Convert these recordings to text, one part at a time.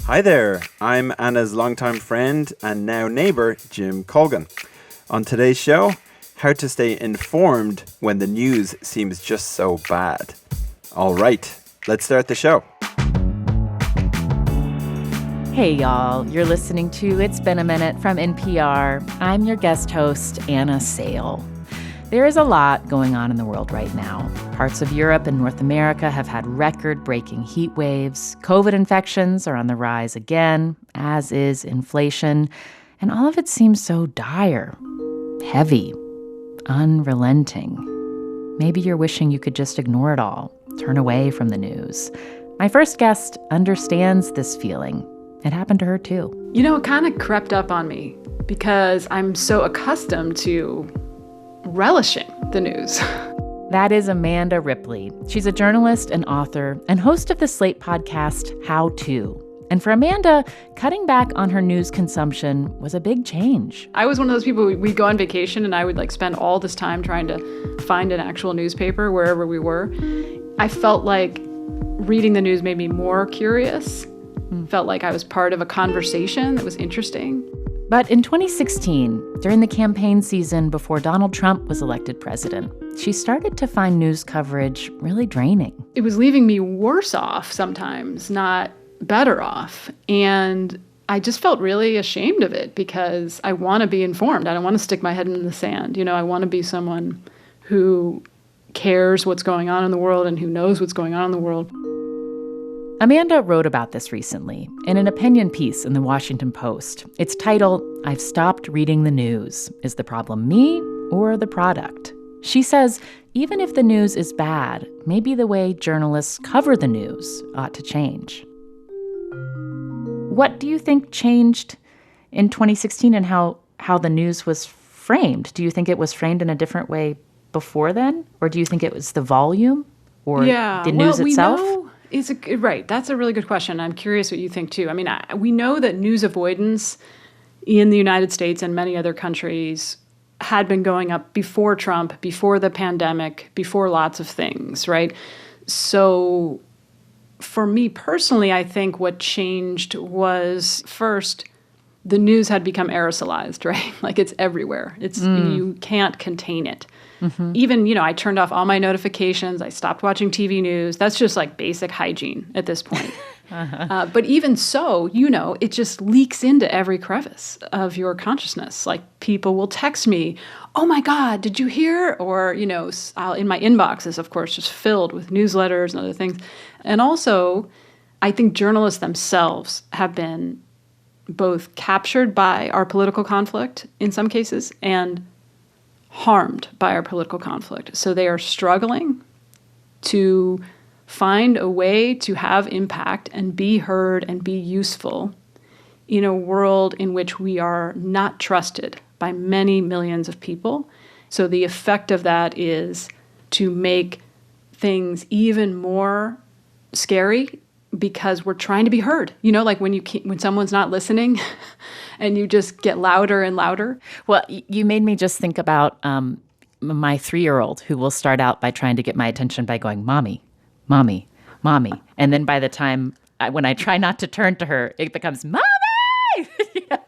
Hi there, I'm Anna's longtime friend and now neighbour, Jim Colgan. On today's show, how to stay informed when the news seems just so bad. All right, let's start the show. Hey, y'all. You're listening to It's Been a Minute from NPR. I'm your guest host, Anna Sale. There is a lot going on in the world right now. Parts of Europe and North America have had record-breaking heat waves. COVID infections are on the rise again, as is inflation. And all of it seems so dire, heavy, unrelenting. Maybe you're wishing you could just ignore it all, turn away from the news. My first guest understands this feeling. It happened to her, too. You know, it kind of crept up on me because I'm so accustomed to relishing the news. That is Amanda Ripley. She's a journalist and author and host of the Slate podcast, How To. And for Amanda, cutting back on her news consumption was a big change. I was one of those people, we'd go on vacation and I would spend all this time trying to find an actual newspaper wherever we were. I felt like reading the news made me more curious. Felt like I was part of a conversation that was interesting. But in 2016, during the campaign season before Donald Trump was elected president, she started to find news coverage really draining. It was leaving me worse off sometimes, not better off. And I just felt really ashamed of it because I want to be informed. I don't want to stick my head in the sand. You know, I want to be someone who cares what's going on in the world and who knows what's going on in the world. Amanda wrote about this recently in an opinion piece in the Washington Post. It's titled, "I've Stopped Reading the News. Is the problem me or the product?" She says even if the news is bad, maybe the way journalists cover the news ought to change. What do you think changed in 2016 and how the news was framed? Do you think it was framed in a different way before then? Or do you think it was the volume or the news itself? Right. That's a really good question. I'm curious what you think, too. I mean, we know that news avoidance in the United States and many other countries had been going up before Trump, before the pandemic, before lots of things, right? So for me personally, I think what changed was, first, the news had become aerosolized, right? Like it's everywhere. You can't contain it. Mm-hmm. Even, I turned off all my notifications. I stopped watching TV news. That's just like basic hygiene at this point. But even so, it just leaks into every crevice of your consciousness. Like people will text me, "Oh my God, did you hear?" Or, in my inbox is, of course, just filled with newsletters and other things. And also, I think journalists themselves have been both captured by our political conflict in some cases and harmed by our political conflict. So they are struggling to find a way to have impact and be heard and be useful in a world in which we are not trusted by many millions of people. So the effect of that is to make things even more scary because we're trying to be heard. Like when someone's not listening and you just get louder and louder. Well, you made me just think about my 3-year-old who will start out by trying to get my attention by going, "Mommy, Mommy, Mommy." And then by the time when I try not to turn to her, it becomes, "Mommy!"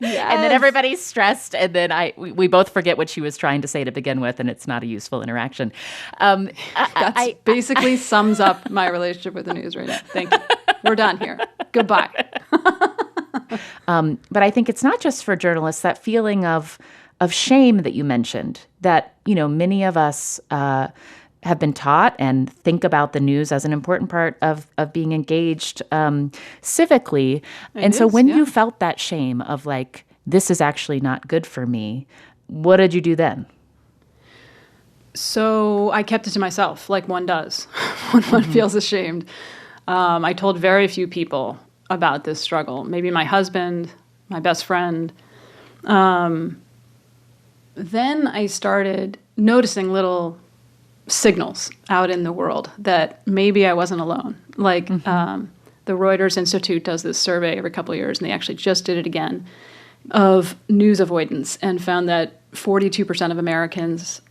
Yes. And then everybody's stressed. And then we both forget what she was trying to say to begin with. And it's not a useful interaction. That basically sums up my relationship with the news right now. Thank you. We're done here. Goodbye. But I think it's not just for journalists, that feeling of shame that you mentioned, that, many of us have been taught and think about the news as an important part of being engaged civically. So when you felt that shame of like, this is actually not good for me, what did you do then? So I kept it to myself, like one does when one feels ashamed. I told very few people about this struggle. Maybe my husband, my best friend. Then I started noticing little signals out in the world that maybe I wasn't alone. Like the Reuters Institute does this survey every couple of years, and they actually just did it again, of news avoidance, and found that 42% of Americans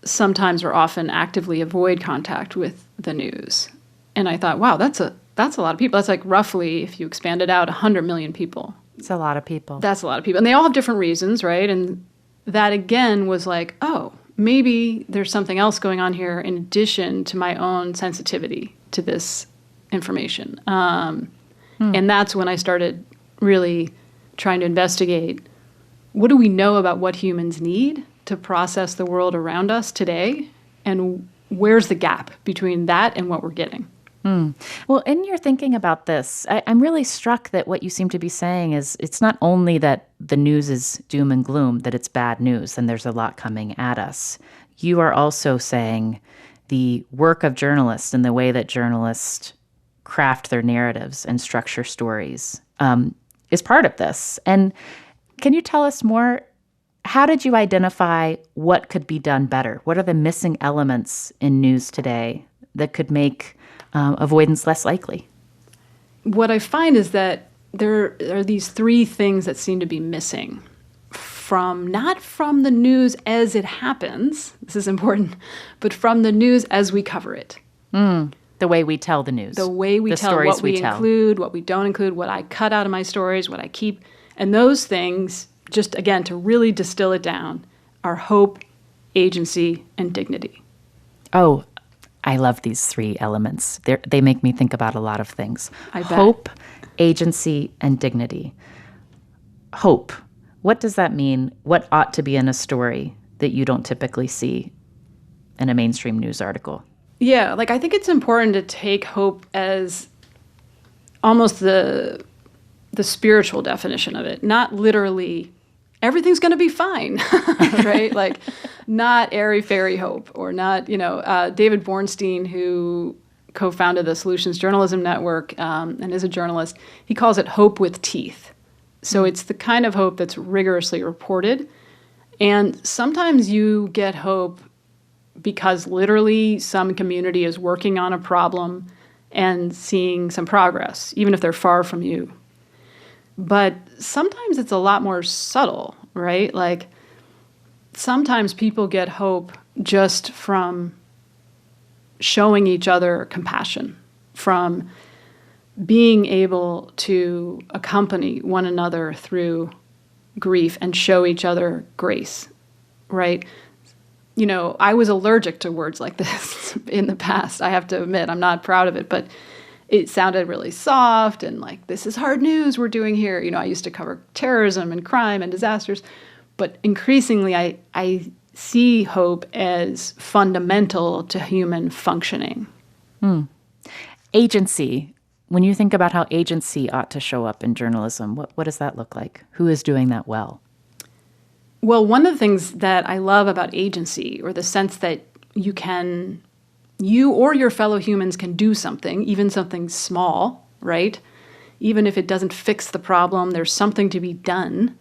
sometimes or often actively avoid contact with the news. And I thought, wow, that's a That's a lot of people. That's like roughly, if you expand it out, 100 million people. It's a lot of people. That's a lot of people. And they all have different reasons, right? And that, again, was like, oh, maybe there's something else going on here in addition to my own sensitivity to this information. And that's when I started really trying to investigate, what do we know about what humans need to process the world around us today? And where's the gap between that and what we're getting? Well, in your thinking about this, I'm really struck that what you seem to be saying is it's not only that the news is doom and gloom, that it's bad news and there's a lot coming at us. You are also saying the work of journalists and the way that journalists craft their narratives and structure stories is part of this. And can you tell us more? How did you identify what could be done better? What are the missing elements in news today that could make avoidance less likely? What I find is that there are these three things that seem to be missing not from the news as it happens, this is important, but from the news as we cover it. The way we tell the news. The way we tell, what we include, what we don't include, what I cut out of my stories, what I keep. And those things, just again, to really distill it down, are hope, agency, and dignity. Oh, I love these three elements. They make me think about a lot of things. I bet. Hope, agency, and dignity. Hope. What does that mean? What ought to be in a story that you don't typically see in a mainstream news article? Yeah, like I think it's important to take hope as almost the spiritual definition of it, not literally everything's going to be fine, right? Like not airy-fairy hope, or not, David Bornstein, who co-founded the Solutions Journalism Network and is a journalist, he calls it hope with teeth. So it's the kind of hope that's rigorously reported. And sometimes you get hope because literally some community is working on a problem and seeing some progress, even if they're far from you. But sometimes it's a lot more subtle, right? Like sometimes people get hope just from showing each other compassion, from being able to accompany one another through grief and show each other grace, right? I was allergic to words like this in the past. I have to admit, I'm not proud of it, but it sounded really soft and like, this is hard news we're doing here. I used to cover terrorism and crime and disasters, but increasingly I see hope as fundamental to human functioning. Agency. When you think about how agency ought to show up in journalism, what does that look like? Who is doing that well? Well, one of the things that I love about agency, or the sense that you or your fellow humans can do something, even something small, right? Even if it doesn't fix the problem, there's something to be done.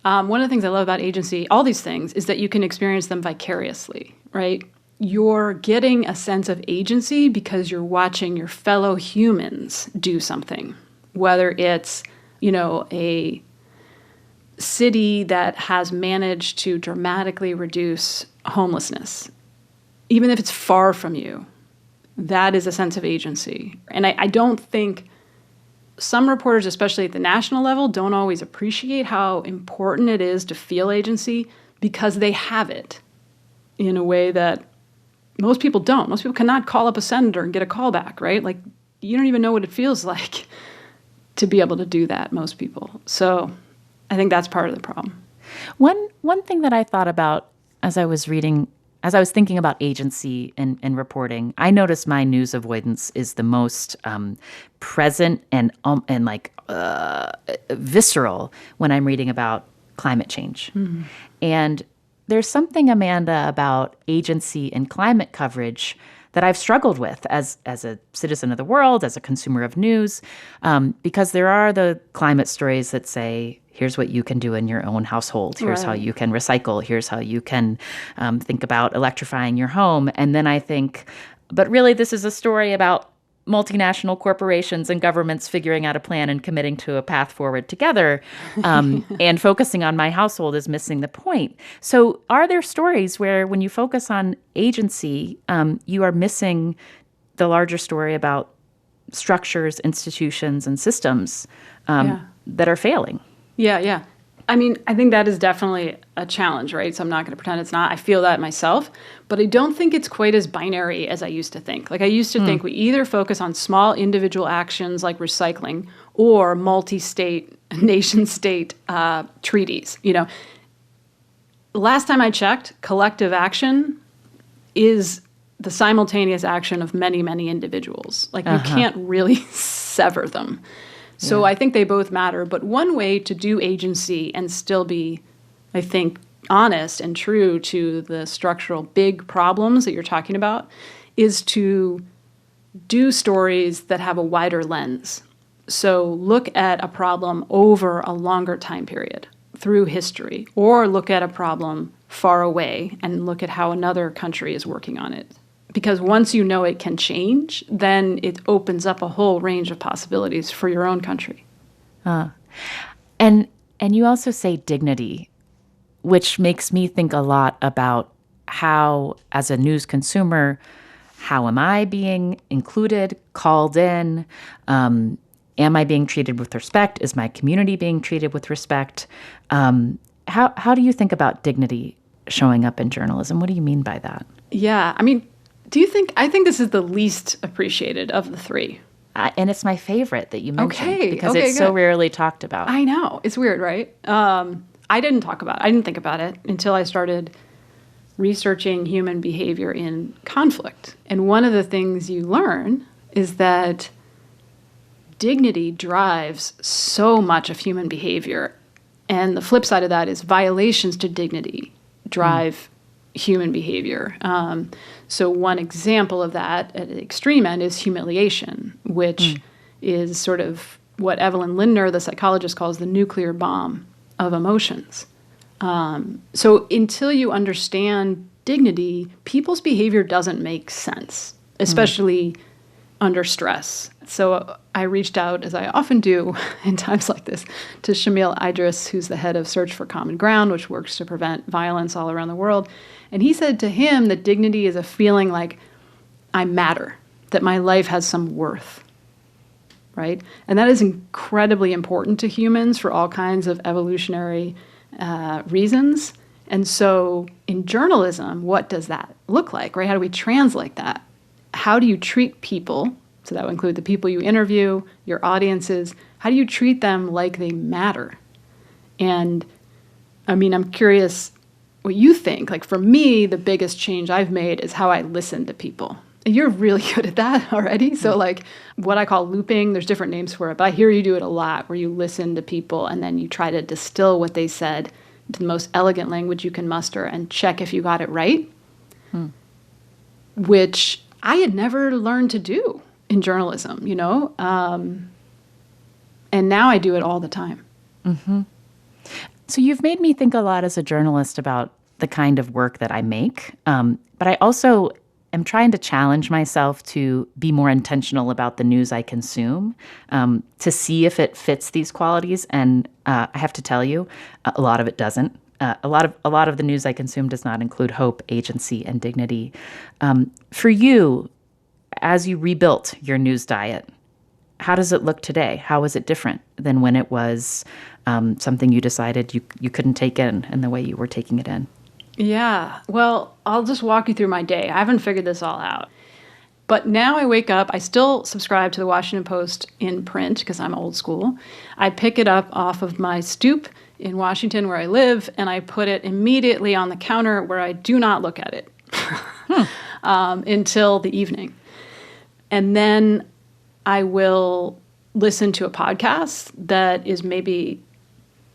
One of the things I love about agency, all these things, is that you can experience them vicariously, right? You're getting a sense of agency because you're watching your fellow humans do something, whether it's, a city that has managed to dramatically reduce homelessness, even if it's far from you. That is a sense of agency. And I don't think some reporters, especially at the national level, don't always appreciate how important it is to feel agency because they have it in a way that most people don't. Most people cannot call up a senator and get a call back, right? Like, you don't even know what it feels like to be able to do that, most people. So I think that's part of the problem. One thing that I thought about as I was thinking about agency and reporting, I noticed my news avoidance is the most present and visceral when I'm reading about climate change. Mm-hmm. And there's something, Amanda, about agency and climate coverage that I've struggled with as a citizen of the world, as a consumer of news, because there are the climate stories that say, here's what you can do in your own household. Here's how you can recycle. Here's how you can think about electrifying your home. And then I think, but really this is a story about multinational corporations and governments figuring out a plan and committing to a path forward together, and focusing on my household is missing the point. So are there stories where when you focus on agency, you are missing the larger story about structures, institutions, and systems that are failing. Yeah. I mean, I think that is definitely a challenge, right? So I'm not going to pretend it's not. I feel that myself, but I don't think it's quite as binary as I used to think. Like I used to think we either focus on small individual actions like recycling or multi-state, nation-state treaties. You know, last time I checked, collective action is the simultaneous action of many, many individuals. Like you can't really sever them. So I think they both matter. But one way to do agency and still be, I think, honest and true to the structural big problems that you're talking about is to do stories that have a wider lens. So look at a problem over a longer time period through history, or look at a problem far away and look at how another country is working on it. Because once you know it can change, then it opens up a whole range of possibilities for your own country. And you also say dignity, which makes me think a lot about how, as a news consumer, how am I being included, called in? Am I being treated with respect? Is my community being treated with respect? How do you think about dignity showing up in journalism? What do you mean by that? Yeah, I mean, I think this is the least appreciated of the three. And it's my favorite that you mentioned because okay, it's so rarely talked about. I know. It's weird, right? I didn't think about it until I started researching human behavior in conflict. And one of the things you learn is that dignity drives so much of human behavior. And the flip side of that is violations to dignity drive human behavior. So one example of that at the extreme end is humiliation, which is sort of what Evelyn Lindner, the psychologist, calls the nuclear bomb of emotions. So until you understand dignity, people's behavior doesn't make sense, especially under stress. So I reached out, as I often do in times like this, to Shamil Idris, who's the head of Search for Common Ground, which works to prevent violence all around the world. And he said to him that dignity is a feeling like I matter, that my life has some worth, right? And that is incredibly important to humans for all kinds of evolutionary reasons. And so in journalism, what does that look like, right? How do we translate that? How do you treat people? So that would include the people you interview, your audiences. How do you treat them like they matter? And I mean, I'm curious what you think. Like for me, the biggest change I've made is how I listen to people. And you're really good at that already. So like what I call looping, there's different names for it, but I hear you do it a lot where you listen to people and then you try to distill what they said into the most elegant language you can muster and check if you got it right, which I had never learned to do in journalism, you know? And now I do it all the time. Mm-hmm. So you've made me think a lot as a journalist about the kind of work that I make. But I also am trying to challenge myself to be more intentional about the news I consume, to see if it fits these qualities. And I have to tell you, a lot of it doesn't. A lot of the news I consume does not include hope, agency, and dignity. For you, as you rebuilt your news diet, how does it look today? How is it different than when it was something you decided you couldn't take in the way you were taking it in? Yeah, well, I'll just walk you through my day. I haven't figured this all out. But now I wake up, I still subscribe to the Washington Post in print because I'm old school. I pick it up off of my stoop in Washington where I live, and I put it immediately on the counter where I do not look at it until the evening. And then I will listen to a podcast that is maybe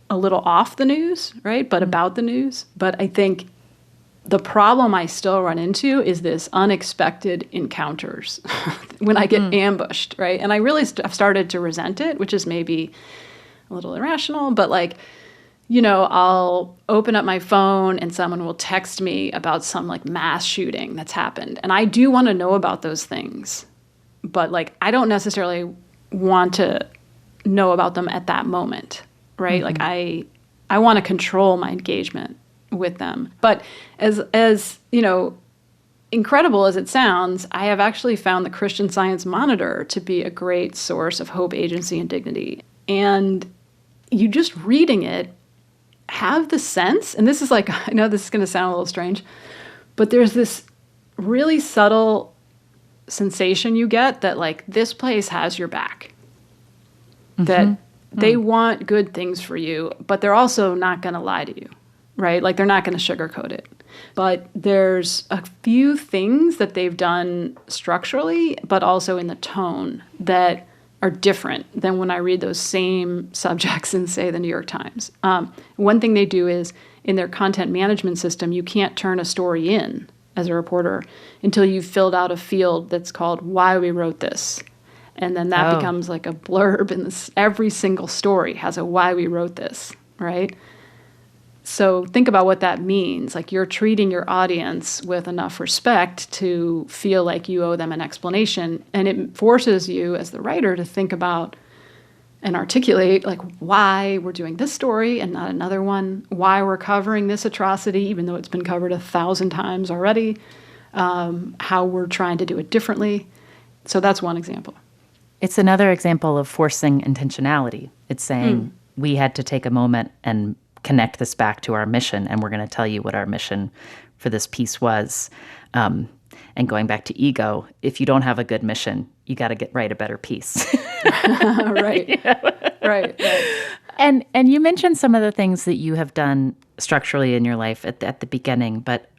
a little off the news, right? But about the news. But I think the problem I still run into is this unexpected encounters when I get ambushed, right? And I really have started to resent it, which is maybe a little irrational, but like, you know, I'll open up my phone and someone will text me about some like mass shooting that's happened. And I do want to know about those things, but like, I don't necessarily want to know about them at that moment, right? Like I want to control my engagement with them. But as you know, incredible as it sounds, I have actually found the Christian Science Monitor to be a great source of hope, agency, and dignity. And you just reading it have the sense, and this is like, I know this is going to sound a little strange, but there's this really subtle sensation you get that like this place has your back, that they want good things for you, but they're also not going to lie to you, right? Like they're not going to sugarcoat it. But there's a few things that they've done structurally, but also in the tone that are different than when I read those same subjects in, say, the New York Times. One thing they do is in their content management system, you can't turn a story in as a reporter until you've filled out a field that's called why we wrote this. And then that becomes like a blurb in this. Every single story has a why we wrote this, right? So think about what that means. Like you're treating your audience with enough respect to feel like you owe them an explanation. And it forces you as the writer to think about and articulate like why we're doing this story and not another one, why we're covering this atrocity, even though it's been covered 1,000 times already, how we're trying to do it differently. So that's one example. It's another example of forcing intentionality. It's saying we had to take a moment and connect this back to our mission, and we're going to tell you what our mission for this piece was. And going back to ego, if you don't have a good mission, you got to write a better piece. Right. Right. And you mentioned some of the things that you have done structurally in your life at the beginning, but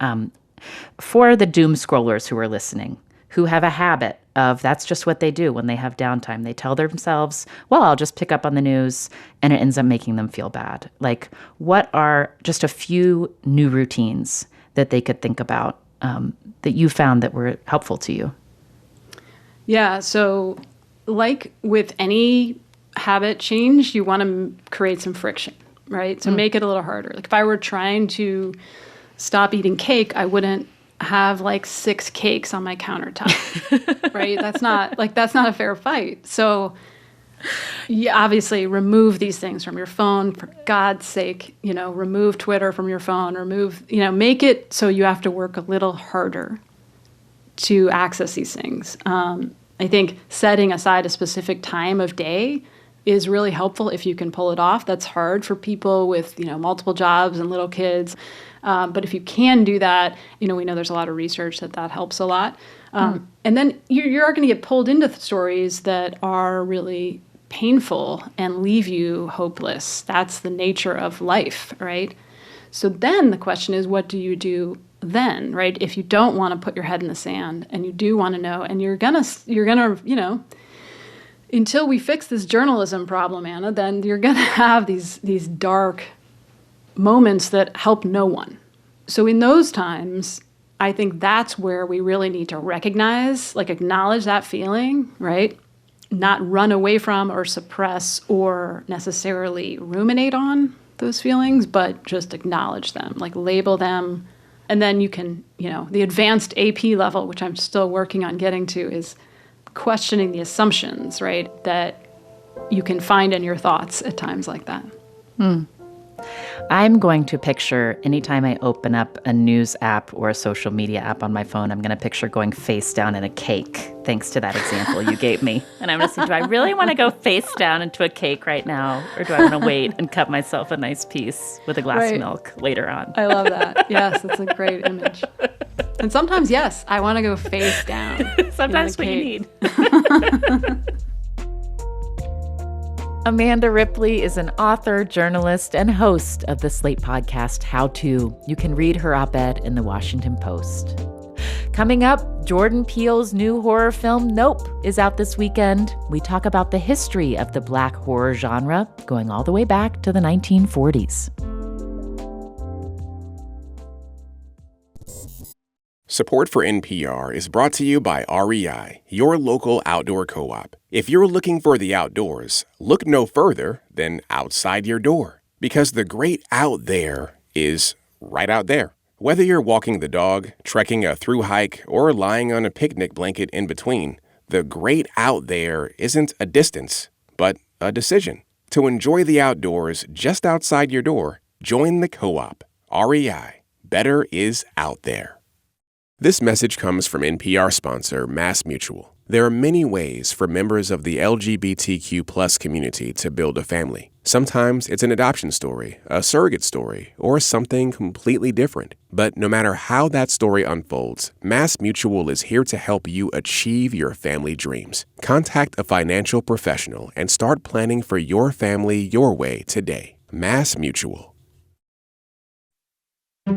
for the doom scrollers who are listening, who have a habit of that's just what they do when they have downtime. They tell themselves, well, I'll just pick up on the news, and it ends up making them feel bad. Like, what are just a few new routines that they could think about that you found that were helpful to you? Yeah, so like with any habit change, you want to create some friction, right? So make it a little harder. Like if I were trying to stop eating cake, I wouldn't have like 6 cakes on my countertop, right? That's not a fair fight. So you obviously remove these things from your phone, for God's sake, remove Twitter from your phone, make it so you have to work a little harder to access these things. I think setting aside a specific time of day is really helpful if you can pull it off. That's hard for people with, multiple jobs and little kids. But if you can do that, we know there's a lot of research that helps a lot. And then you're going to get pulled into stories that are really painful and leave you hopeless. That's the nature of life, right? So then the question is, what do you do then, right? If you don't want to put your head in the sand and you do want to know, and you're gonna, until we fix this journalism problem, Anna, then you're gonna have these dark moments that help no one. So in those times, I think that's where we really need to recognize, acknowledge that feeling, right? Not run away from or suppress or necessarily ruminate on those feelings, but just acknowledge them, label them. And then you can, the advanced AP level, which I'm still working on getting to, is questioning the assumptions, right, that you can find in your thoughts at times like that. I'm going to picture anytime I open up a news app or a social media app on my phone, I'm going to picture going face down in a cake, thanks to that example you gave me. And I'm going to say, do I really want to go face down into a cake right now? Or do I want to wait and cut myself a nice piece with a glass of milk later on? I love that. Yes, that's a great image. And sometimes, yes, I want to go face down. Sometimes what you need. Amanda Ripley is an author, journalist, and host of the Slate podcast, How To. You can read her op-ed in the Washington Post. Coming up, Jordan Peele's new horror film, Nope, is out this weekend. We talk about the history of the Black horror genre, going all the way back to the 1940s. Support for NPR is brought to you by REI, your local outdoor co-op. If you're looking for the outdoors, look no further than outside your door. Because the great out there is right out there. Whether you're walking the dog, trekking a through hike, or lying on a picnic blanket in between, the great out there isn't a distance, but a decision. To enjoy the outdoors just outside your door, join the co-op. REI. Better is out there. This message comes from NPR sponsor MassMutual. There are many ways for members of the LGBTQ+ community to build a family. Sometimes it's an adoption story, a surrogate story, or something completely different. But no matter how that story unfolds, MassMutual is here to help you achieve your family dreams. Contact a financial professional and start planning for your family your way today. MassMutual.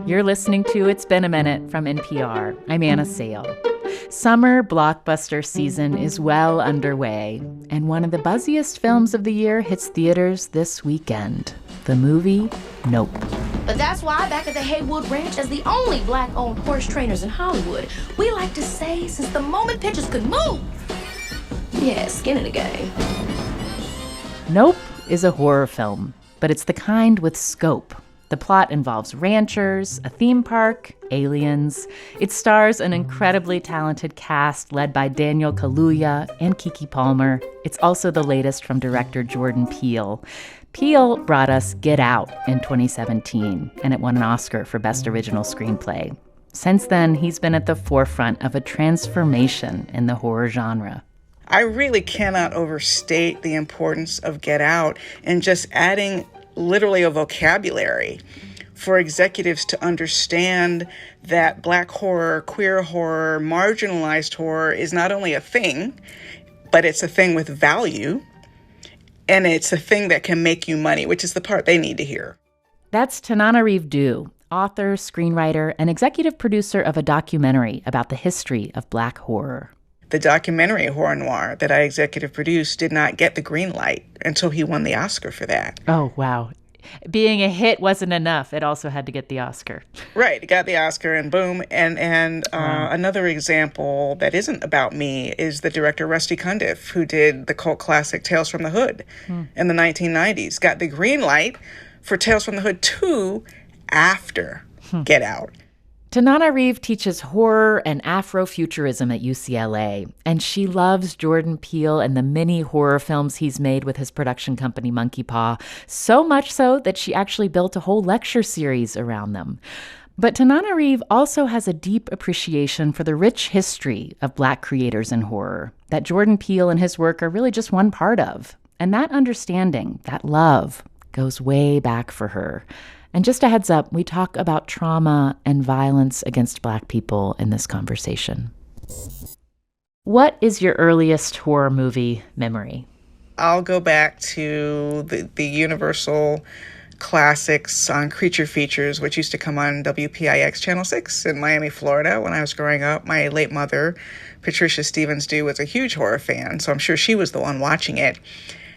You're listening to It's Been a Minute from NPR. I'm Anna Sale. Summer blockbuster season is well underway, and one of the buzziest films of the year hits theaters this weekend. The movie Nope. But that's why back at the Haywood Ranch, as the only black-owned horse trainers in Hollywood, we like to say since the moment pitchers could move, yeah, skin in the game. Nope is a horror film, but it's the kind with scope. The plot involves ranchers, a theme park, aliens. It stars an incredibly talented cast led by Daniel Kaluuya and Keke Palmer. It's also the latest from director Jordan Peele. Peele brought us Get Out in 2017, and it won an Oscar for Best Original Screenplay. Since then, he's been at the forefront of a transformation in the horror genre. I really cannot overstate the importance of Get Out and just adding literally a vocabulary for executives to understand that Black horror, queer horror, marginalized horror is not only a thing, but it's a thing with value, and it's a thing that can make you money, which is the part they need to hear. That's Tananarive Due, author, screenwriter, and executive producer of a documentary about the history of Black horror. The documentary Horror Noir that I executive produced did not get the green light until he won the Oscar for that. Oh, wow. Being a hit wasn't enough. It also had to get the Oscar. Right. It got the Oscar and boom. And another example that isn't about me is the director Rusty Cundiff, who did the cult classic Tales from the Hood in the 1990s. Got the green light for Tales from the Hood 2 after Get Out. Tananarive teaches horror and Afrofuturism at UCLA, and she loves Jordan Peele and the many horror films he's made with his production company Monkey Paw, so much so that she actually built a whole lecture series around them. But Tananarive also has a deep appreciation for the rich history of Black creators in horror that Jordan Peele and his work are really just one part of. And that understanding, that love, goes way back for her. And just a heads up, we talk about trauma and violence against Black people in this conversation. What is your earliest horror movie memory? I'll go back to the Universal classics on Creature Features, which used to come on WPIX Channel 6 in Miami, Florida when I was growing up. My late mother, Patricia Stevens Due, was a huge horror fan, so I'm sure she was the one watching it.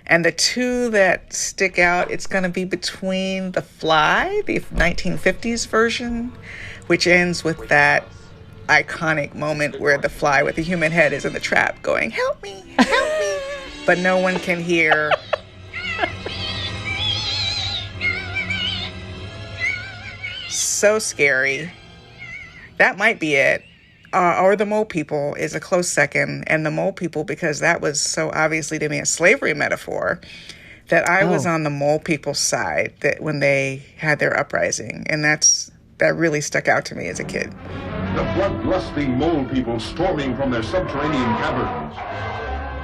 And the two that stick out, it's going to be between The Fly, the 1950s version, which ends with that iconic moment where the fly with the human head is in the trap going, "Help me, help me," but no one can hear. So scary. That might be it. Or The Mole People is a close second. And The Mole People, because that was so obviously to me a slavery metaphor, that I was on the Mole People's side that when they had their uprising. And that really stuck out to me as a kid. The bloodlusty Mole People storming from their subterranean caverns.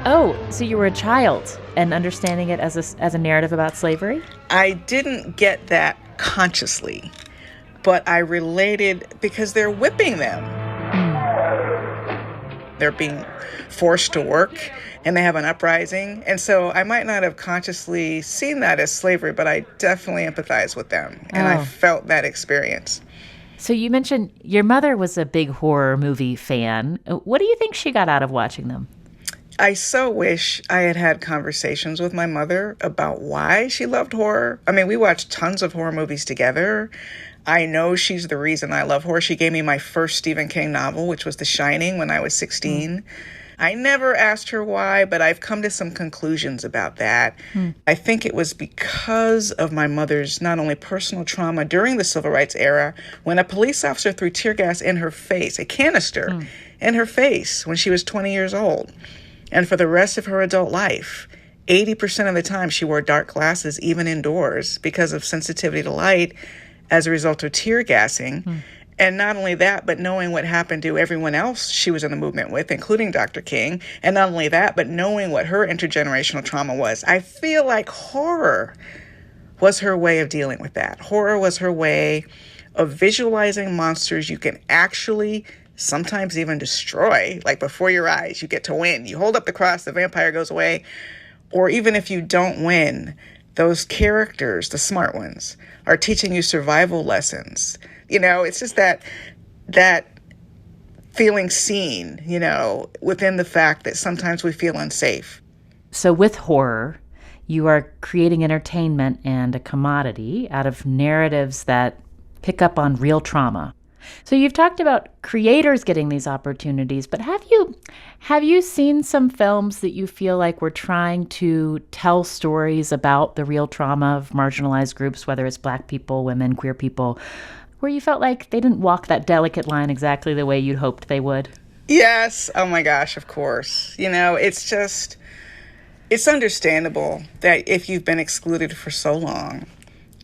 Oh, so you were a child and understanding it as a narrative about slavery? I didn't get that consciously, but I related because they're whipping them. They're being forced to work, and they have an uprising. And so I might not have consciously seen that as slavery, but I definitely empathize with them, and I felt that experience. So you mentioned your mother was a big horror movie fan. What do you think she got out of watching them? I so wish I had had conversations with my mother about why she loved horror. I mean, we watched tons of horror movies together. I know she's the reason I love horror. She gave me my first Stephen King novel, which was The Shining, when I was 16. I never asked her why, but I've come to some conclusions about that. I think it was because of my mother's not only personal trauma during the Civil Rights era, when a police officer threw tear gas in her face, a canister in her face when she was 20 years old. And for the rest of her adult life, 80% of the time she wore dark glasses, even indoors, because of sensitivity to light, as a result of tear gassing. And not only that, but knowing what happened to everyone else she was in the movement with, including Dr. King. And not only that, but knowing what her intergenerational trauma was. I feel like horror was her way of dealing with that. Horror was her way of visualizing monsters you can actually sometimes even destroy, like before your eyes. You get to win. You hold up the cross, the vampire goes away. Or even if you don't win, those characters, the smart ones, are teaching you survival lessons. You know, it's just that feeling seen, you know, within the fact that sometimes we feel unsafe. So with horror, you are creating entertainment and a commodity out of narratives that pick up on real trauma. So you've talked about creators getting these opportunities, but have you seen some films that you feel like were trying to tell stories about the real trauma of marginalized groups, whether it's Black people, women, queer people, where you felt like they didn't walk that delicate line exactly the way you'd hoped they would? Yes. Oh my gosh, of course. You know, it's understandable that if you've been excluded for so long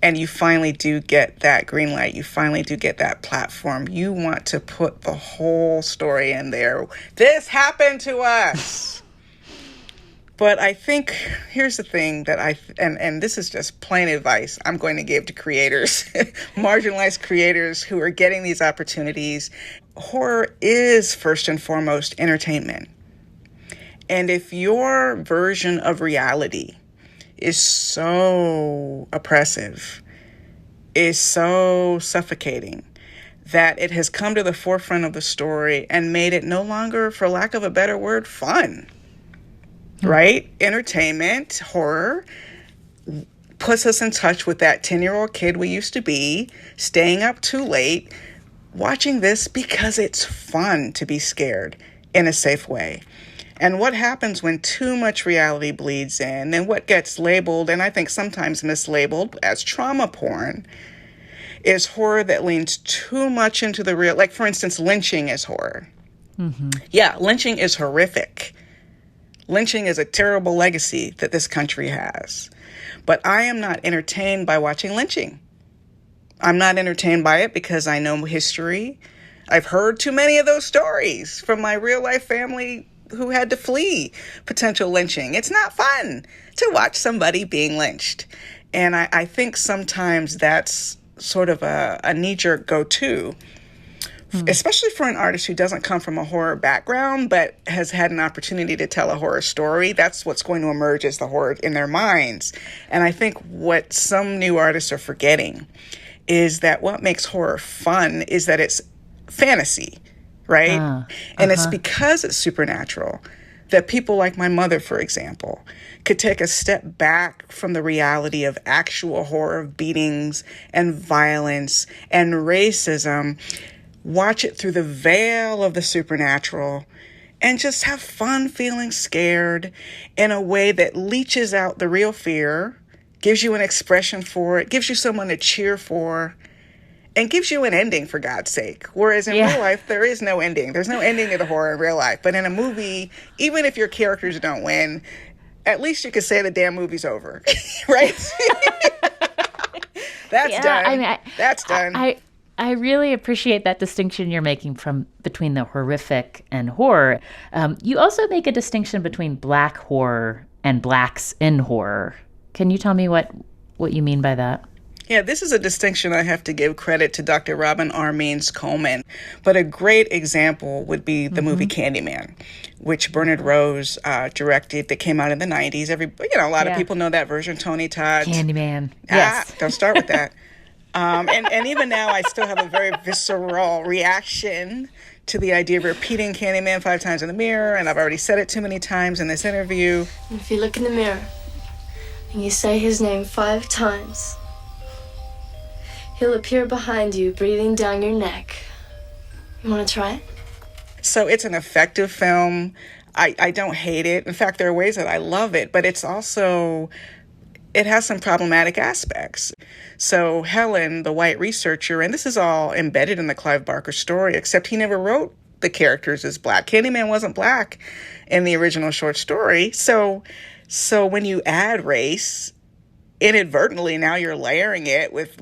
and you finally do get that green light, you finally do get that platform, you want to put the whole story in there. This happened to us. But I think here's the thing that and this is just plain advice I'm going to give to creators, marginalized creators who are getting these opportunities. Horror is first and foremost entertainment. And if your version of reality is so oppressive, is so suffocating, that it has come to the forefront of the story and made it no longer, for lack of a better word, fun. Right? Entertainment, horror, puts us in touch with that 10-year-old kid we used to be, staying up too late, watching this because it's fun to be scared in a safe way. And what happens when too much reality bleeds in, and what gets labeled, and I think sometimes mislabeled, as trauma porn, is horror that leans too much into the real. Like, for instance, lynching is horror. Mm-hmm. Yeah, lynching is horrific. Lynching is a terrible legacy that this country has. But I am not entertained by watching lynching. I'm not entertained by it because I know history. I've heard too many of those stories from my real life family who had to flee potential lynching. It's not fun to watch somebody being lynched. And I think sometimes that's sort of a knee-jerk go-to, especially for an artist who doesn't come from a horror background but has had an opportunity to tell a horror story. That's what's going to emerge as the horror in their minds. And I think what some new artists are forgetting is that what makes horror fun is that it's fantasy, right? And it's because it's supernatural that people like my mother, for example, could take a step back from the reality of actual horror of beatings and violence and racism, watch it through the veil of the supernatural, and just have fun feeling scared in a way that leaches out the real fear, gives you an expression for it, gives you someone to cheer for, and gives you an ending, for God's sake. Whereas in real life, there is no ending. There's no ending to the horror in real life. But in a movie, even if your characters don't win, at least you could say the damn movie's over, right? That's done. I mean, that's done. I really appreciate that distinction you're making between the horrific and horror. You also make a distinction between Black horror and Blacks in horror. Can you tell me what you mean by that? Yeah, this is a distinction I have to give credit to Dr. Robin R. Means-Coleman. But a great example would be the movie Candyman, which Bernard Rose directed, that came out in the 90s. A lot of people know that version, Tony Todd. Candyman, yes. Don't start with that. And even now, I still have a very visceral reaction to the idea of repeating Candyman 5 times in the mirror, and I've already said it too many times in this interview. If you look in the mirror and you say his name 5 times, he'll appear behind you, breathing down your neck. You want to try it? So it's an effective film. I don't hate it. In fact, there are ways that I love it, but it's also, it has some problematic aspects. So Helen, the white researcher, and this is all embedded in the Clive Barker story, except he never wrote the characters as Black. Candyman wasn't Black in the original short story. So when you add race, inadvertently, now you're layering it with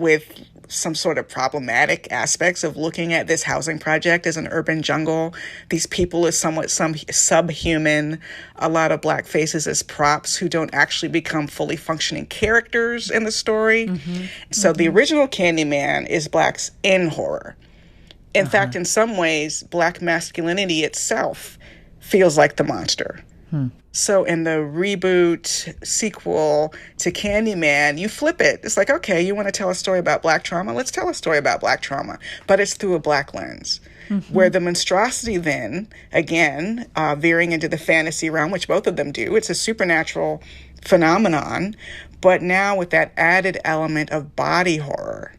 some sort of problematic aspects of looking at this housing project as an urban jungle. These people as somewhat subhuman, a lot of Black faces as props who don't actually become fully functioning characters in the story. So the original Candyman is Blacks in horror. In fact, in some ways, Black masculinity itself feels like the monster. So in the reboot sequel to Candyman, you flip it. It's like, okay, you want to tell a story about Black trauma? Let's tell a story about Black trauma. But it's through a Black lens. Where the monstrosity then, again, veering into the fantasy realm, which both of them do, it's a supernatural phenomenon, but now with that added element of body horror,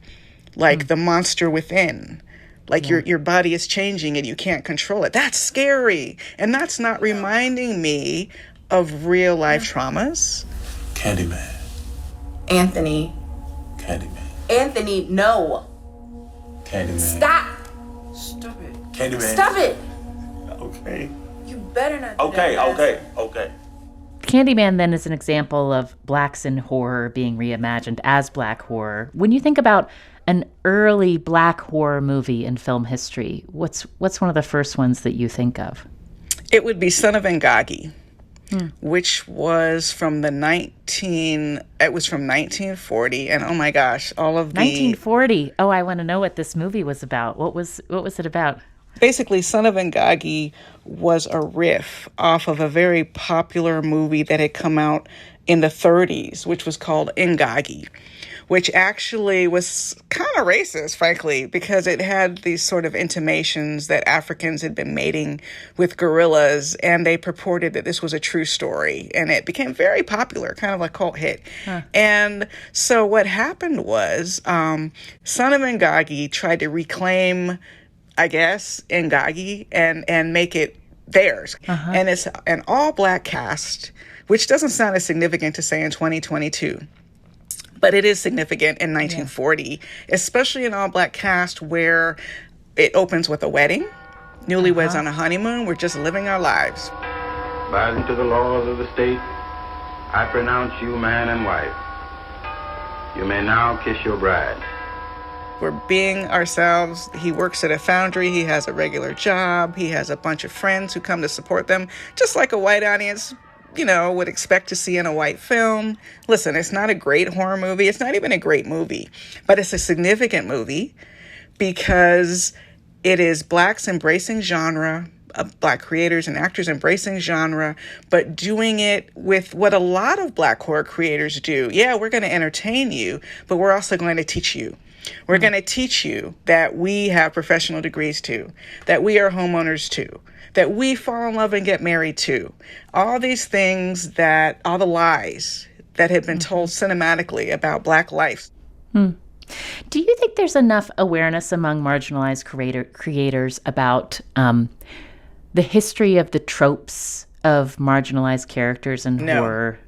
like the monster within. Like your body is changing and you can't control it. That's scary. And that's not reminding me of real life traumas. Candyman. Anthony. Candyman. Anthony, no. Candyman. Stop. Stop it. Candyman. Stop it. Okay. You better not do Okay, that. okay. Candyman then is an example of Blacks in horror being reimagined as Black horror. When you think about an early Black horror movie in film history, what's one of the first ones that you think of? It would be Son of Ngagi, which was from 1940, and oh my gosh, all of the 1940. Oh, I want to know what this movie was about. What was it about? Basically, Son of Ngagi was a riff off of a very popular movie that had come out in the 30s, which was called Ngagi, which actually was kind of racist, frankly, because it had these sort of intimations that Africans had been mating with gorillas, and they purported that this was a true story, and it became very popular, kind of a cult hit. And so what happened was Son of Ngagi tried to reclaim, I guess, Ngagi and make it theirs. And it's an all-Black cast, which doesn't sound as significant to say in 2022. But it is significant in 1940, especially an all-Black cast where it opens with a wedding, newlyweds on a honeymoon, we're just living our lives. Rising to the laws of the state, I pronounce you man and wife. You may now kiss your bride. We're being ourselves. He works at a foundry. He has a regular job. He has a bunch of friends who come to support them, just like a white audience would expect to see in a white film. Listen, it's not a great horror movie. It's not even a great movie, but it's a significant movie because it is Blacks embracing genre, Black creators and actors embracing genre, but doing it with what a lot of Black horror creators do. Yeah, we're going to entertain you, but we're also going to teach you. We're going to teach you that we have professional degrees too, that we are homeowners too, that we fall in love and get married too. All these things all the lies that have been told cinematically about Black life. Do you think there's enough awareness among marginalized creators about the history of the tropes of marginalized characters in horror?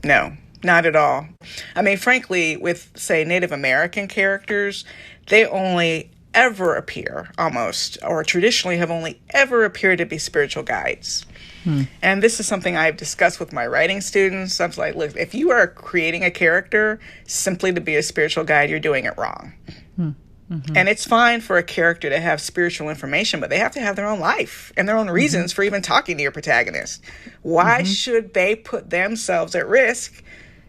No. Not at all. I mean, frankly, with, say, Native American characters, they only ever appear, almost, or traditionally have only ever appeared to be spiritual guides. And this is something I've discussed with my writing students. I'm like, look, if you are creating a character simply to be a spiritual guide, you're doing it wrong. And it's fine for a character to have spiritual information, but they have to have their own life and their own reasons for even talking to your protagonist. Why should they put themselves at risk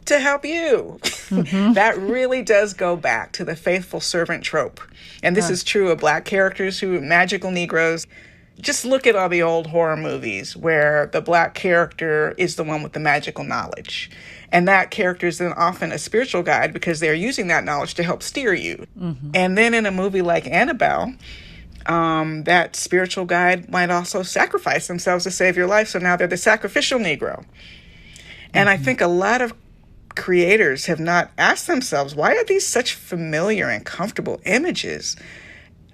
to help you? That really does go back to the faithful servant trope. And this is true of Black characters who magical Negroes. Just look at all the old horror movies where the Black character is the one with the magical knowledge. And that character is then often a spiritual guide because they're using that knowledge to help steer you. And then in a movie like Annabelle, that spiritual guide might also sacrifice themselves to save your life. So now they're the sacrificial Negro. And I think a lot of creators have not asked themselves, why are these such familiar and comfortable images?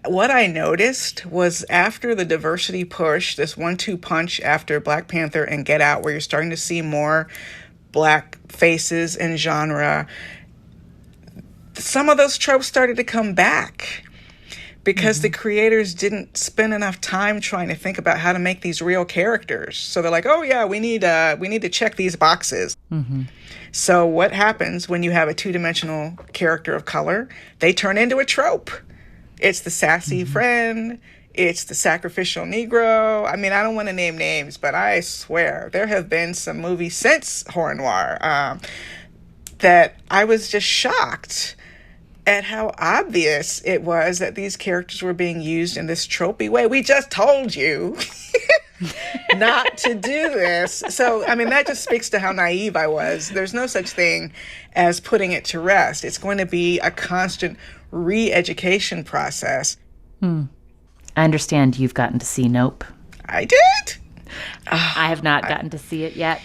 What I noticed was after the diversity push, this 1-2 punch after Black Panther and Get Out, where you're starting to see more Black faces in genre, some of those tropes started to come back because the creators didn't spend enough time trying to think about how to make these real characters. So they're like, oh yeah, we need to check these boxes. So what happens when you have a two-dimensional character of color? They turn into a trope. It's the sassy friend. It's the sacrificial Negro. I mean, I don't want to name names, but I swear there have been some movies since Horror Noir that I was just shocked at how obvious it was that these characters were being used in this tropey way. We just told you not to do this. So, I mean, that just speaks to how naive I was. There's no such thing as putting it to rest. It's going to be a constant re-education process. I understand you've gotten to see Nope. I did? I have not gotten to see it yet.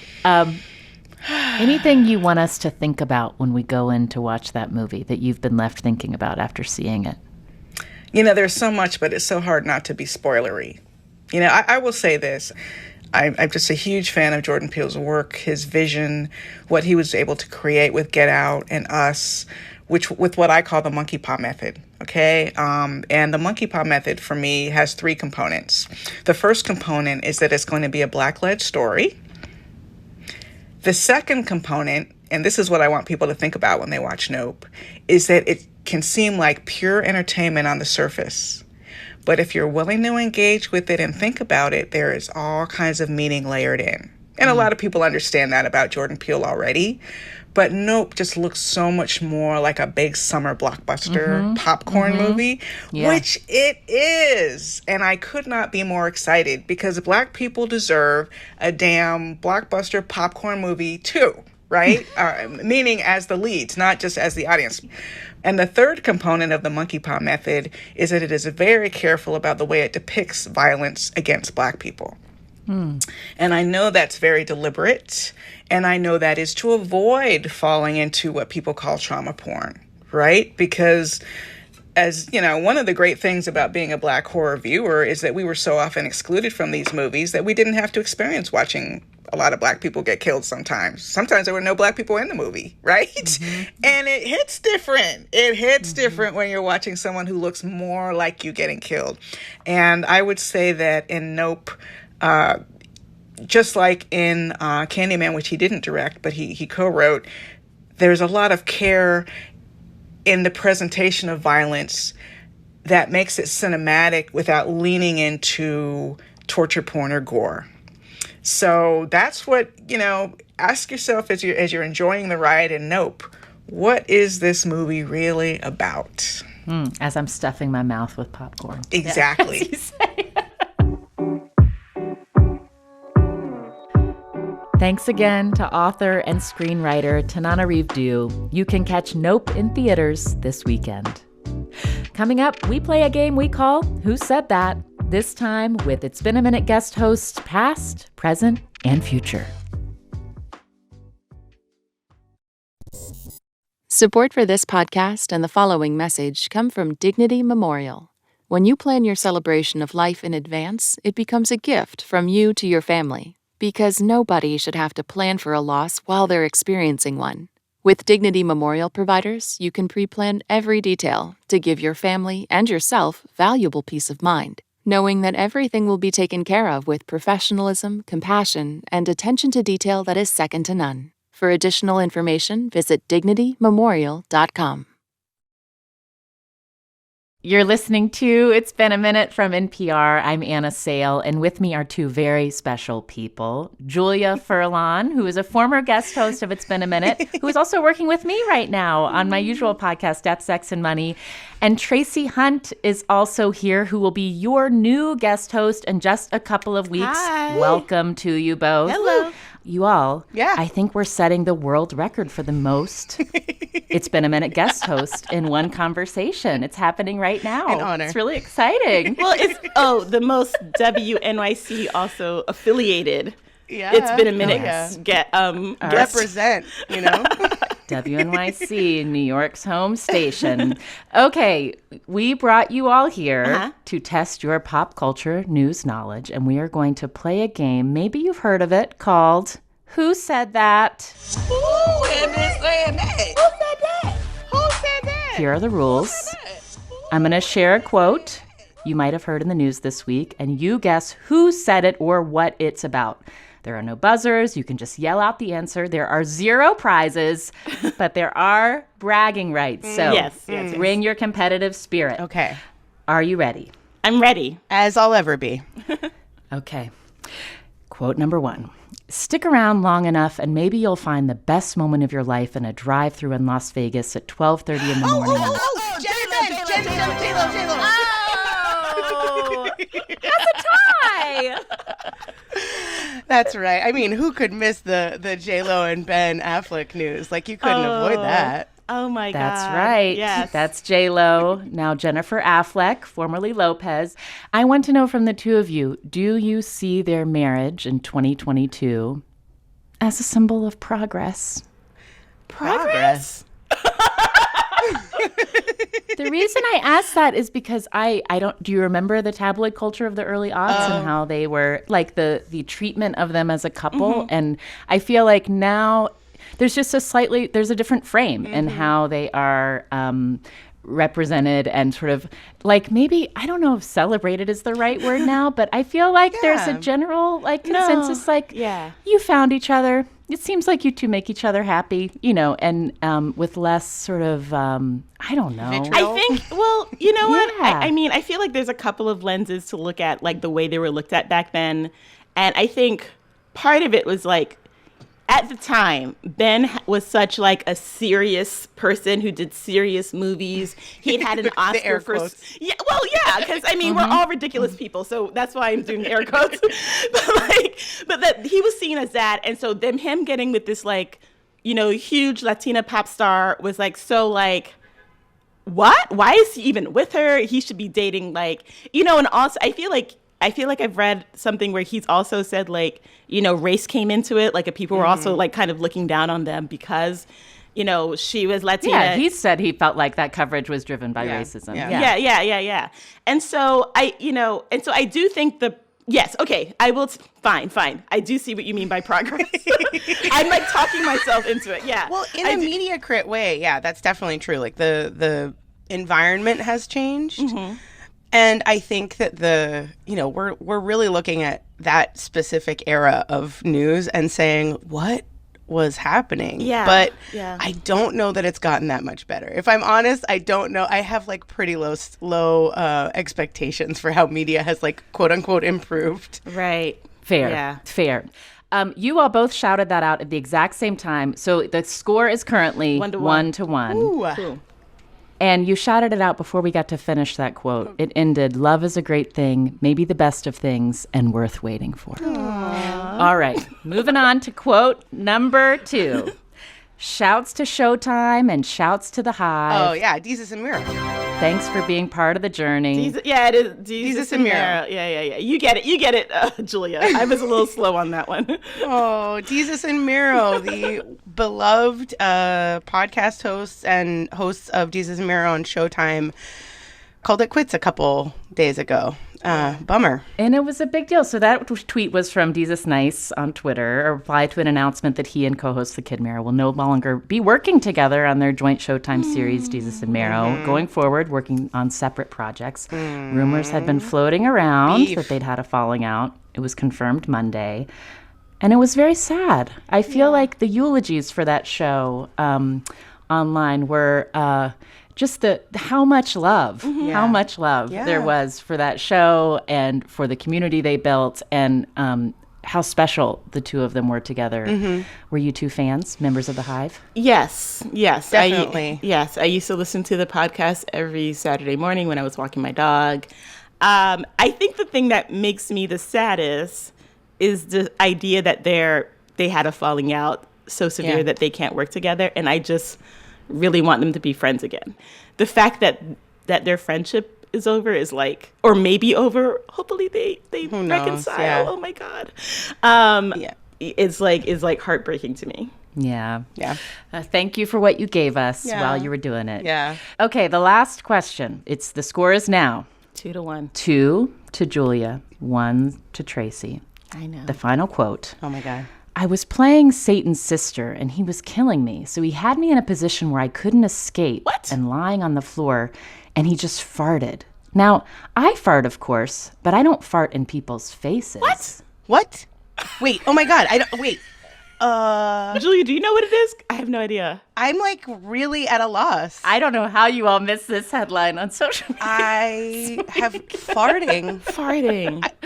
Anything you want us to think about when we go in to watch that movie that you've been left thinking about after seeing it? You know, there's so much, but it's so hard not to be spoilery. You know, I will say this. I'm just a huge fan of Jordan Peele's work, his vision, what he was able to create with Get Out and Us, with what I call the monkey paw method, okay? And the monkey paw method, for me, has three components. The first component is that it's going to be a Black-led story. The second component, and this is what I want people to think about when they watch Nope, is that it can seem like pure entertainment on the surface. But if you're willing to engage with it and think about it, there is all kinds of meaning layered in. And a lot of people understand that about Jordan Peele already. But Nope just looks so much more like a big summer blockbuster popcorn movie, which it is. And I could not be more excited because Black people deserve a damn blockbuster popcorn movie too, right? Meaning as the leads, not just as the audience. And the third component of the monkey paw method is that it is very careful about the way it depicts violence against Black people. And I know that's very deliberate, and I know that is to avoid falling into what people call trauma porn, right? Because, as you know, one of the great things about being a Black horror viewer is that we were so often excluded from these movies that we didn't have to experience watching a lot of Black people get killed sometimes. Sometimes there were no Black people in the movie, right? And it hits different. It hits different when you're watching someone who looks more like you getting killed. And I would say that in Nope, just like in Candyman, which he didn't direct, but he co-wrote, there's a lot of care in the presentation of violence that makes it cinematic without leaning into torture porn or gore. So that's what, you know, ask yourself as you're enjoying the ride in Nope, what is this movie really about? As I'm stuffing my mouth with popcorn. Exactly. As you say. Thanks again to author and screenwriter Tananarive Due. You can catch Nope in theaters this weekend. Coming up, we play a game we call Who Said That? This time with It's Been a Minute guest hosts past, present, and future. Support for this podcast and the following message come from Dignity Memorial. When you plan your celebration of life in advance, it becomes a gift from you to your family. Because nobody should have to plan for a loss while they're experiencing one. With Dignity Memorial providers, you can pre-plan every detail to give your family and yourself valuable peace of mind, knowing that everything will be taken care of with professionalism, compassion, and attention to detail that is second to none. For additional information, visit dignitymemorial.com. You're listening to It's Been a Minute from NPR. I'm Anna Sale, and with me are two very special people. Julia Furlan, who is a former guest host of It's Been a Minute, who is also working with me right now on my usual podcast, Death, Sex, and Money. And Tracie Hunte is also here, who will be your new guest host in just a couple of weeks. Hi. Welcome to you both. Hello. You all, Yeah. I think we're setting the world record for the most It's Been a Minute guest host in one conversation. It's happening right now. An honor. It's really exciting. Well, it's the most WNYC also affiliated. Yeah. It's Been a Minute. Yes. Guest. Represent, you know? WNYC, New York's home station. Okay, we brought you all here to test your pop culture news knowledge, and we are going to play a game. Maybe you've heard of it, called Who Said That? Who is saying that? Who said that? Who said that? Here are the rules. I'm going to share a quote you might have heard in the news this week, and you guess who said it or what it's about. There are no buzzers. You can just yell out the answer. There are 0 prizes, but there are bragging rights. So yes. bring your competitive spirit. Okay. Are you ready? I'm ready. As I'll ever be. Okay. Quote number 1. Stick around long enough and maybe you'll find the best moment of your life in a drive-thru in Las Vegas at 12:30 in the morning. J-Lo. Oh, that's a tie. That's right. I mean, who could miss the J-Lo and Ben Affleck news? Like, you couldn't avoid that. Oh, my God. That's right. Yes. That's J-Lo, now Jennifer Affleck, formerly Lopez. I want to know from the two of you, do you see their marriage in 2022 as a symbol of progress? Progress? The reason I ask that is because I don't. Do you remember the tabloid culture of the early aughts and how they were like the treatment of them as a couple? And I feel like now there's just there's a different frame in how they are represented and sort of like maybe, I don't know if celebrated is the right word now, but I feel like there's a general like consensus you found each other. It seems like you two make each other happy, and with less sort of, I don't know. Vitriol? I think, well, you know what? Yeah. I mean, I feel like there's a couple of lenses to look at, like the way they were looked at back then. And I think part of it was like, at the time, Ben was such like a serious person who did serious movies. He'd had an Oscar for because I mean we're all ridiculous people, so that's why I'm doing air quotes. but that he was seen as that, and so him getting with this like huge Latina pop star was like so like. What? Why is he even with her? He should be dating and also I feel like I've read something where he's also said like, race came into it. Like people were also like kind of looking down on them because, she was Latina. Yeah, he said he felt like that coverage was driven by racism. Yeah. And so I do think yes, okay, I will, fine. I do see what you mean by progress. I'm like talking myself into it, yeah. Well, in a media crit way, yeah, that's definitely true. Like the environment has changed. Mm-hmm. And I think that we're really looking at that specific era of news and saying, what was happening? Yeah. But I don't know that it's gotten that much better. If I'm honest, I don't know. I have like pretty low expectations for how media has like quote unquote improved. Right. Fair. Yeah. Fair. You all both shouted that out at the exact same time. So the score is currently 1-1. Ooh. Cool. And you shouted it out before we got to finish that quote. It ended, "Love is a great thing, maybe the best of things, and worth waiting for." Aww. All right, moving on to quote number 2. Shouts to Showtime and shouts to the Hive. Oh, yeah, Jesus and Miro. Thanks for being part of the journey. It is Jesus and Miro. Yeah. You get it, Julia. I was a little slow on that one. Oh, Jesus and Miro, the beloved podcast hosts and hosts of Jesus and Miro on Showtime, called it quits a couple days ago. Bummer. And it was a big deal. So that tweet was from Jesus Nice on Twitter, a reply to an announcement that he and co-host The Kid Miro will no longer be working together on their joint Showtime series, Jesus and Miro, going forward, working on separate projects. Rumors had been floating around that they'd had a falling out. It was confirmed Monday. And it was very sad. I feel like the eulogies for that show online were... just how much love there was for that show and for the community they built and how special the two of them were together. Mm-hmm. Were you two fans, members of the Hive? Yes, definitely. I used to listen to the podcast every Saturday morning when I was walking my dog. I think the thing that makes me the saddest is the idea that they had a falling out so severe that they can't work together, and I just really want them to be friends again. The fact that their friendship is over is like, or maybe over, hopefully they reconcile. Yeah. Oh my God. It's like heartbreaking to me. Yeah. Thank you for what you gave us while you were doing it. Yeah. Okay, the last question. The score is now 2-1. 2 to Julia, 1 to Tracie. I know. The final quote. Oh my God. I was playing Satan's sister, and he was killing me. So he had me in a position where I couldn't escape and lying on the floor, and he just farted. Now, I fart, of course, but I don't fart in people's faces. What? Wait, oh my God, wait. Julia, do you know what it is? I have no idea. I'm like really at a loss. I don't know how you all missed this headline on social media. I have farting.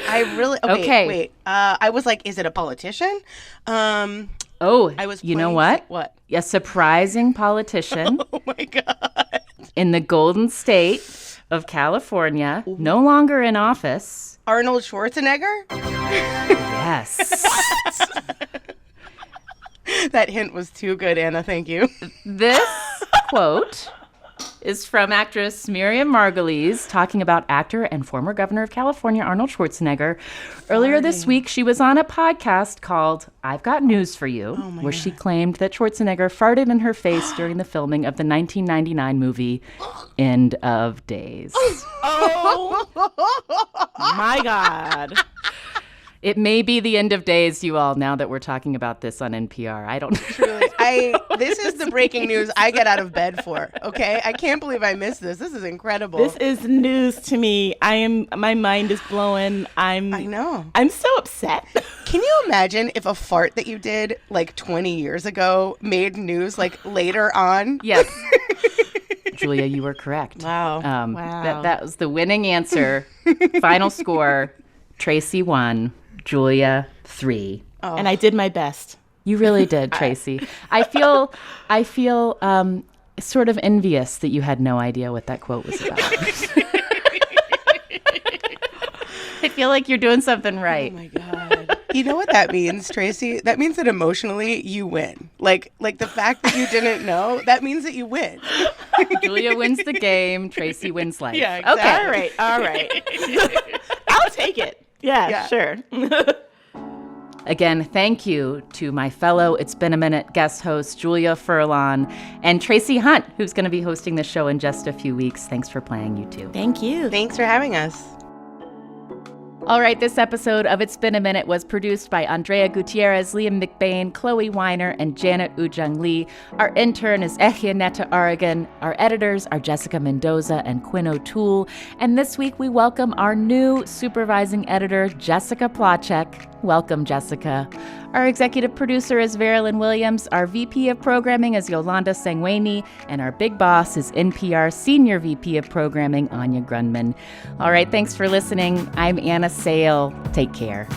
I really okay. Wait. I was like, is it a politician? I was. You know what? What? A surprising politician. Oh my God. In the Golden State of California, no longer in office. Arnold Schwarzenegger? Yes. That hint was too good, Anna. Thank you. This quote is from actress Miriam Margolyes talking about actor and former governor of California, Arnold Schwarzenegger. Earlier this week, she was on a podcast called I've Got News for You, where she claimed that Schwarzenegger farted in her face during the filming of the 1999 movie End of Days. Oh, my God. It may be the end of days, you all, now that we're talking about this on NPR. I don't know. Truly. This is the breaking news I get out of bed for, okay? I can't believe I missed this. This is incredible. This is news to me. My mind is blowing. I know. I'm so upset. Can you imagine if a fart that you did like 20 years ago made news like later on? Yes. Julia, you were correct. Wow. Wow. That was the winning answer. Final score, Tracie 1. Julia 3. Oh. And I did my best. You really did, Tracie. I feel sort of envious that you had no idea what that quote was about. I feel like you're doing something right. Oh my God. You know what that means, Tracie? That means that emotionally you win. Like the fact that you didn't know, that means that you win. Julia wins the game, Tracie wins life. Yeah, exactly. Okay. All right. I'll take it. Yeah, sure. Again, thank you to my fellow It's Been a Minute guest host, Julia Furlan, and Tracie Hunte, who's going to be hosting the show in just a few weeks. Thanks for playing, you two. Thank you. Thanks for having us. All right, this episode of It's Been a Minute was produced by Andrea Gutierrez, Liam McBain, Chloe Weiner, and Janet Ujung Lee. Our intern is Echianetta Oregon. Our editors are Jessica Mendoza and Quinn O'Toole. And this week we welcome our new supervising editor, Jessica Plachek. Welcome, Jessica. Our executive producer is Verilyn Williams. Our VP of Programming is Yolanda Sangweni. And our big boss is NPR Senior VP of Programming, Anya Grundman. All right, thanks for listening. I'm Anna Sale. Take care.